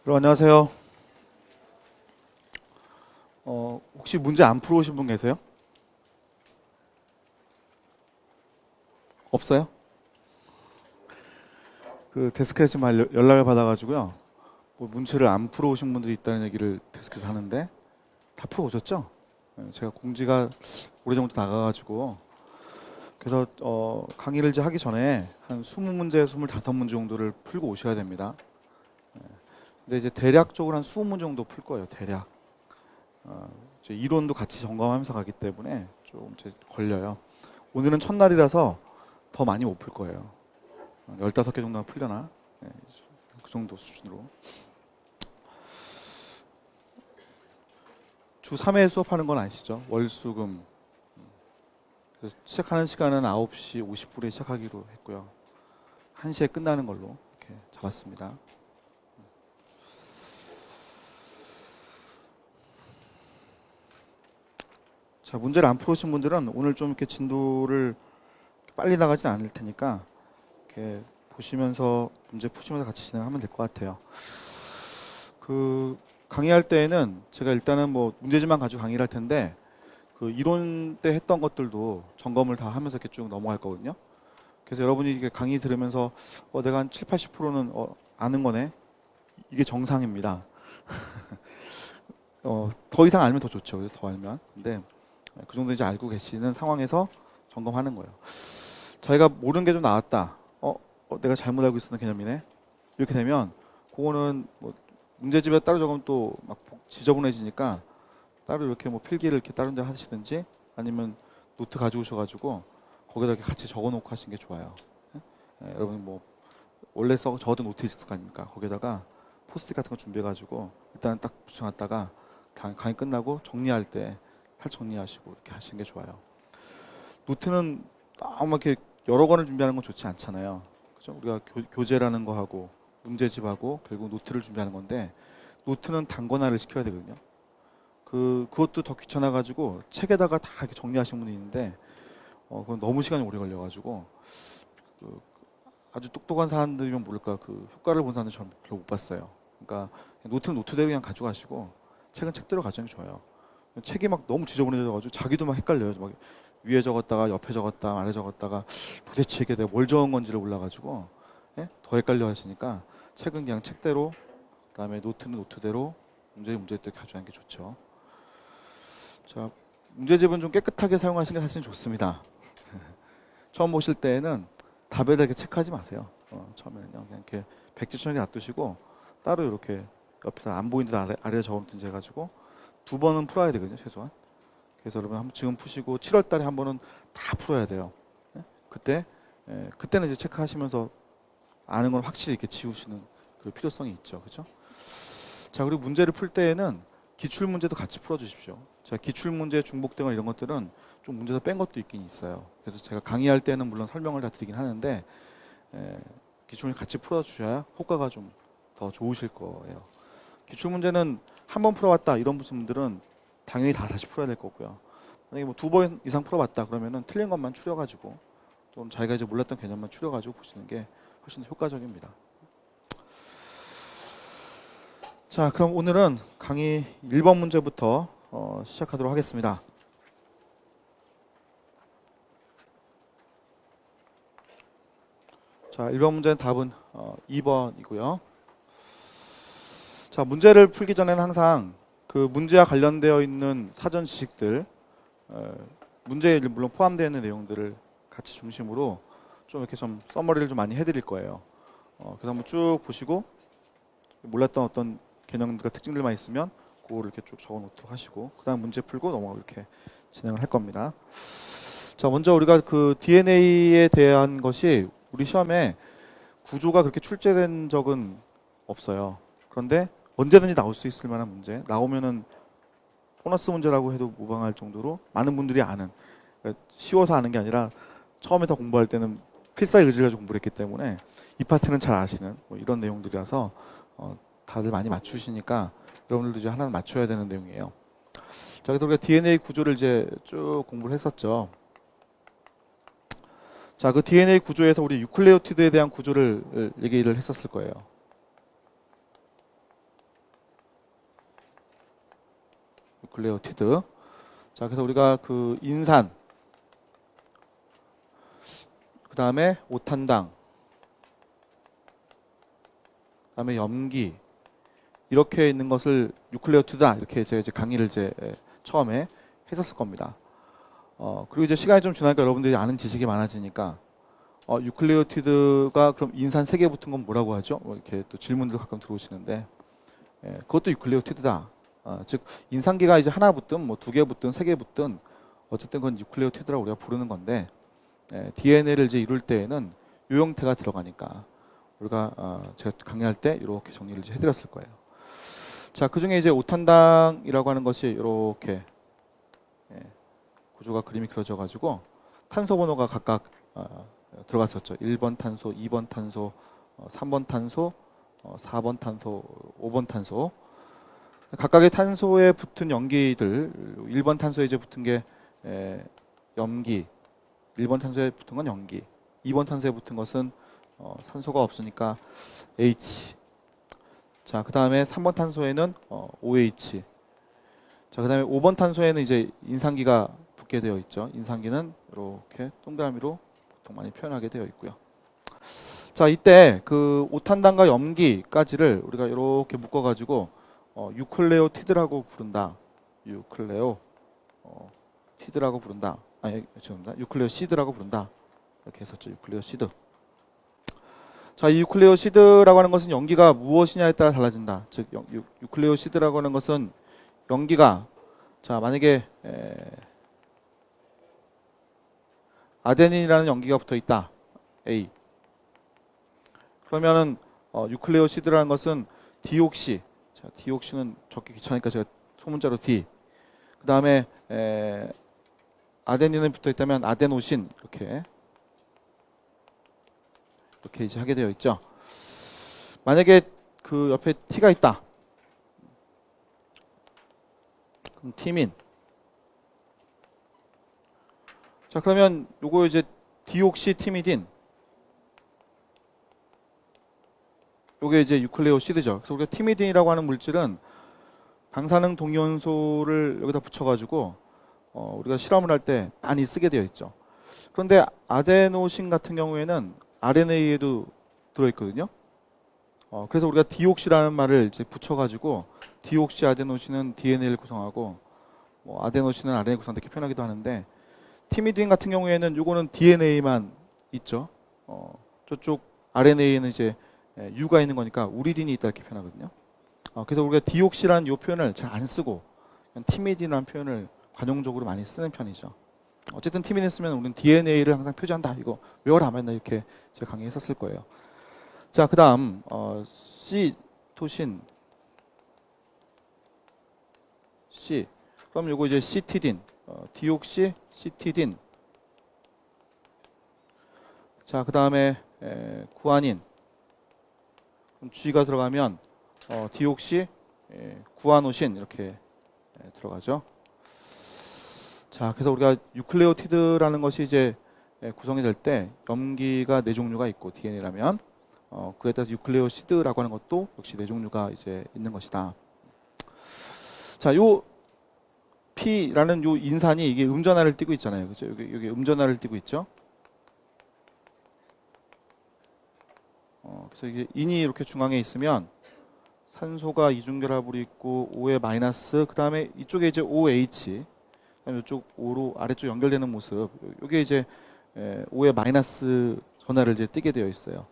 여러분 안녕하세요. 혹시 문제 안 풀어오신 분 계세요? 없어요? 그 데스크에서 연락을 받아가지고요. 뭐 문제를 안 풀어오신 분들이 있다는 얘기를 데스크에서 하는데 다 풀어오셨죠? 제가 공지가 오래전부터 나가가지고 그래서 강의를 이제 하기 전에 한 20문제, 25문제 정도를 풀고 오셔야 됩니다. 근데 이제 대략적으로 한 20문제 정도 풀 거예요. 대략. 이제 이론도 같이 점검하면서 가기 때문에 좀 이제 걸려요. 오늘은 첫날이라서 더 많이 못 풀 거예요. 15개 정도는 풀려나? 네, 그 정도 수준으로. 주 3회 수업하는 건 아시죠? 월, 수, 금. 그래서 시작하는 시간은 9시 50분에 시작하기로 했고요. 1시에 끝나는 걸로 이렇게 잡았습니다. 자, 문제를 안 풀으신 분들은 오늘 좀 이렇게 진도를 빨리 나가진 않을 테니까 이렇게 보시면서 문제 푸시면서 같이 진행하면 될 것 같아요. 그 강의할 때에는 제가 일단은 뭐 문제집만 가지고 강의를 할 텐데 그 이론 때 했던 것들도 점검을 다 하면서 이렇게 쭉 넘어갈 거거든요. 그래서 여러분이 이게 강의 들으면서 내가 한 7, 80%는 아는 거네. 이게 정상입니다. 더 이상 알면 더 좋죠. 그래서 더 알면. 근데 그 정도 이제 알고 계시는 상황에서 점검하는 거예요. 자기가 모르는 게 좀 나왔다. 내가 잘못 알고 있었던 개념이네. 이렇게 되면 그거는 뭐 문제집에 따로 적으면 또 막 지저분해지니까 따로 이렇게 뭐 필기를 이렇게 다른 데 하시든지 아니면 노트 가져오셔가지고 거기다 이렇게 같이 적어놓고 하시는 게 좋아요. 여러분 뭐 원래 적어둔 노트 있을 거 아닙니까? 거기다가 포스트잇 같은 거 준비해가지고 일단 딱 붙여놨다가 강의 끝나고 정리할 때 할 정리하시고 이렇게 하시는 게 좋아요. 노트는 너무 이렇게 여러 권을 준비하는 건 좋지 않잖아요. 그죠? 우리가 교재라는 거 하고 문제집하고 결국 노트를 준비하는 건데 노트는 단권화를 시켜야 되거든요. 그것도 더 귀찮아가지고 책에다가 다 이렇게 정리하시는 분이 있는데 그건 너무 시간이 오래 걸려가지고 그 아주 똑똑한 사람들이면 모를까 그 효과를 본 사람들 저는 별로 못 봤어요. 그러니까 노트는 노트대로 그냥 가져가시고 책은 책대로 가져가는 게 좋아요. 책이 막 너무 지저분해져가지고 자기도 막 헷갈려요. 막 위에 적었다가 옆에 적었다가 아래 적었다가 도대체 이게 내가 뭘 적은 건지를 몰라가지고 더 헷갈려 하시니까 책은 그냥 책대로 그다음에 노트는 노트대로 문제대로 가져가는 게 좋죠. 자, 문제집은 좀 깨끗하게 사용하시는 게 사실 좋습니다. 처음 보실 때에는 답에다 이렇게 체크하지 마세요. 처음에는요. 그냥 이렇게 백지처럼 놔두시고 따로 이렇게 옆에서 안 보이는 데 아래에 적어놓든지 해가지고 2번은 풀어야 되거든요, 최소한. 그래서 여러분 한번 지금 푸시고 7월 달에 한 번은 다 풀어야 돼요. 그때는 이제 체크하시면서 아는 건 확실히 이렇게 지우시는 그 필요성이 있죠. 그죠? 자, 그리고 문제를 풀 때에는 기출 문제도 같이 풀어주십시오. 자, 기출 문제, 중복되거나 이런 것들은 좀 문제에서 뺀 것도 있긴 있어요. 그래서 제가 강의할 때는 물론 설명을 다 드리긴 하는데 기출을 같이 풀어주셔야 효과가 좀 더 좋으실 거예요. 기출 문제는 한 번 풀어봤다 이런 분들은 당연히 다 다시 풀어야 될 거고요. 만약에 뭐 2번 이상 풀어봤다 그러면은 틀린 것만 추려가지고 좀 자기가 이제 몰랐던 개념만 추려가지고 보시는 게 훨씬 더 효과적입니다. 자, 그럼 오늘은 강의 1번 문제부터 시작하도록 하겠습니다. 자, 1번 문제는 답은 2번이고요. 자, 문제를 풀기 전에는 항상 그 문제와 관련되어 있는 사전 지식들, 문제에 물론 포함되어 있는 내용들을 같이 중심으로 좀 이렇게 좀 서머리를 좀 많이 해드릴 거예요. 그래서 한번 쭉 보시고 몰랐던 어떤 개념들과 특징들만 있으면 그거를 이렇게 쭉 적어 놓도록 하시고 그 다음 문제 풀고 넘어가고 이렇게 진행을 할 겁니다. 자, 먼저 우리가 그 DNA에 대한 것이 우리 시험에 구조가 그렇게 출제된 적은 없어요. 그런데 언제든지 나올 수 있을 만한 문제, 나오면은 보너스 문제라고 해도 무방할 정도로 많은 분들이 아는, 그러니까 쉬워서 아는 게 아니라 처음에 다 공부할 때는 필사의지를 가지고 공부를 했기 때문에 이 파트는 잘 아시는 뭐 이런 내용들이라서 다들 많이 맞추시니까 여러분들도 이제 하나는 맞춰야 되는 내용이에요. 자, 그래서 우리가 DNA 구조를 이제 쭉 공부를 했었죠. 자, 그 DNA 구조에서 우리 유클레오티드에 대한 구조를 얘기를 했었을 거예요. 유클레오티드. 자, 그래서 우리가 그 인산, 그 다음에 오탄당, 그 다음에 염기, 이렇게 있는 것을 유클레오티드다, 이렇게 제가 이제 강의를 이제 처음에 했었을 겁니다. 그리고 이제 시간이 좀 지나니까 여러분들이 아는 지식이 많아지니까, 유클레오티드가 그럼 인산 3개 붙은 건 뭐라고 하죠? 뭐 이렇게 또 질문도 가끔 들어오시는데, 그것도 유클레오티드다. 즉 인산기가 이제 하나 붙든 뭐 2개 붙든 3개 붙든 어쨌든 그건 유클레오티드라고 우리가 부르는 건데, DNA를 이제 이룰 때에는 요 형태가 들어가니까 우리가 제가 강의할 때 이렇게 정리를 이제 해드렸을 거예요. 자, 그 중에 이제 오탄당이라고 하는 것이 이렇게 구조가 그림이 그려져 가지고 탄소 번호가 각각 들어갔었죠. 1번 탄소, 2번 탄소, 3번 탄소, 4번 탄소, 5번 탄소. 각각의 탄소에 붙은 염기들, 1번 탄소에 이제 붙은 게 염기, 1번 탄소에 붙은 건 염기, 2번 탄소에 붙은 것은 산소가 없으니까 H. 자, 그 다음에 3번 탄소에는 OH. 자, 그 다음에 5번 탄소에는 이제 인산기가 붙게 되어 있죠. 인산기는 이렇게 동그라미로 보통 많이 표현하게 되어 있고요. 자, 이때 그 오탄당과 염기까지를 우리가 이렇게 묶어가지고 유클레오티드라고 부른다. 유클레오티드라고 부른다. 아니, 죄송합니다. 유클레오시드라고 부른다. 이렇게 했었죠. 유클레오시드. 자, 이 유클레오시드라고 하는 것은 염기가 무엇이냐에 따라 달라진다. 즉, 유클레오시드라고 하는 것은 염기가, 자, 만약에 아데닌이라는 염기가 붙어 있다. A. 그러면은 유클레오시드라는 것은 디옥시. 자, 디옥시는 적기 귀찮으니까 제가 소문자로 D. 그 다음에 아데닌은 붙어 있다면 아데노신, 이렇게 이제 하게 되어 있죠. 만약에 그 옆에 T가 있다. 그럼 티민. 자, 그러면 요거 이제 디옥시 티미딘. 요게 이제 유클레오시드죠. 그래서 우리가 티미딘이라고 하는 물질은 방사능 동위원소를 여기다 붙여가지고 우리가 실험을 할 때 많이 쓰게 되어 있죠. 그런데 아데노신 같은 경우에는 RNA에도 들어있거든요. 그래서 우리가 디옥시라는 말을 이제 붙여가지고 디옥시 아데노신은 DNA를 구성하고 뭐 아데노신은 RNA 구성한다 이렇게 표현하기도 하는데, 티미딘 같은 경우에는 요거는 DNA만 있죠. 저쪽 RNA에는 이제 U가 있는 거니까 우리딘이 있다 이렇게 표현하거든요. 그래서 우리가 디옥시라는 이 표현을 잘 안 쓰고 그냥 티미딘이라는 표현을 관용적으로 많이 쓰는 편이죠. 어쨌든 티미딘 쓰면 우리는 DNA를 항상 표시한다. 이거 외워라 맨날 이렇게 제가 강의했었을 거예요. 자, 그 다음 시토신 C. 그럼 요거 이제 시티딘, 디옥시 시티딘. 자, 그 다음에 구아닌. 그럼 G가 들어가면 디옥시 구아노신 이렇게 들어가죠. 자, 그래서 우리가 유클레오티드라는 것이 이제 구성이 될 때 염기가 4종류가 있고 DNA라면 그에 따라서 유클레오시드라고 하는 것도 역시 4종류가 이제 있는 것이다. 자, 요 P라는 요 인산이 이게 음전하를 띠고 있잖아요. 그죠? 여기 음전하를 띠고 있죠. 그래서 이게 인이 이렇게 중앙에 있으면 산소가 이중결합으로 있고 O의 마이너스, 그 다음에 이쪽에 이제 OH, 그다음에 이쪽 O로 아래쪽 연결되는 모습, 이게 이제 O의 마이너스 전하를 이제 띠게 되어 있어요.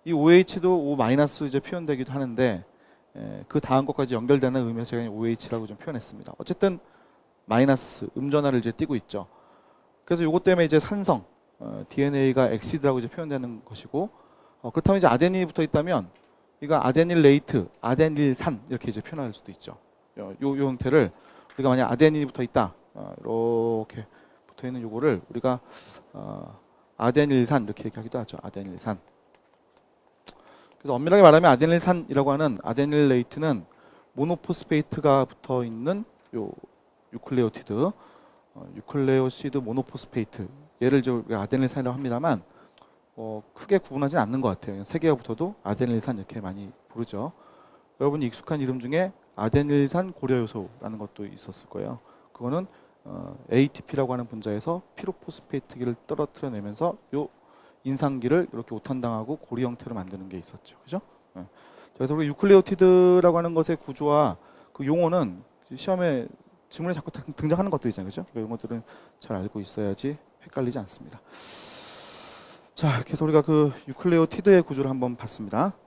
이 OH도 O 마이너스 이제 표현되기도 하는데 그 다음 것까지 연결되는 의미에서 제가 OH라고 좀 표현했습니다. 어쨌든 마이너스 음전하를 이제 띠고 있죠. 그래서 이것 때문에 이제 산성 DNA가 엑시드라고 이제 표현되는 것이고, 그렇다면 이제 아데닌이 붙어 있다면 이거 아데닐 레이트, 아데닐산 이렇게 이제 표현할 수도 있죠. 요 형태를 우리가 만약 아데닌이 붙어 있다, 이렇게 붙어 있는 요거를 우리가 아데닐산 이렇게 얘기하기도 하죠. 아데닐산. 그래서 엄밀하게 말하면 아데닐산이라고 하는 아데닐 레이트는 모노포스페이트가 붙어 있는 요 유클레오티드, 유클레오시드 모노포스페이트. 얘를 이제 아데닐산이라고 합니다만 크게 구분하진 않는 것 같아요. 3개가 붙어도 아데닐산 이렇게 많이 부르죠. 여러분이 익숙한 이름 중에 아데닐산 고려 요소라는 것도 있었을 거예요. 그거는 ATP라고 하는 분자에서 피로포스페이트기를 떨어뜨려내면서 요 인산기를 이렇게 오탄당하고 고리 형태로 만드는 게 있었죠. 그죠? 예. 그래서 우리 유클레오티드라고 하는 것의 구조와 그 용어는 시험에 지문에 자꾸 등장하는 것들이잖아요. 그죠? 그 용어들은 잘 알고 있어야지 헷갈리지 않습니다. 자, 이렇게 해서 우리가 그 유클레오티드의 구조를 한번 봤습니다. 자,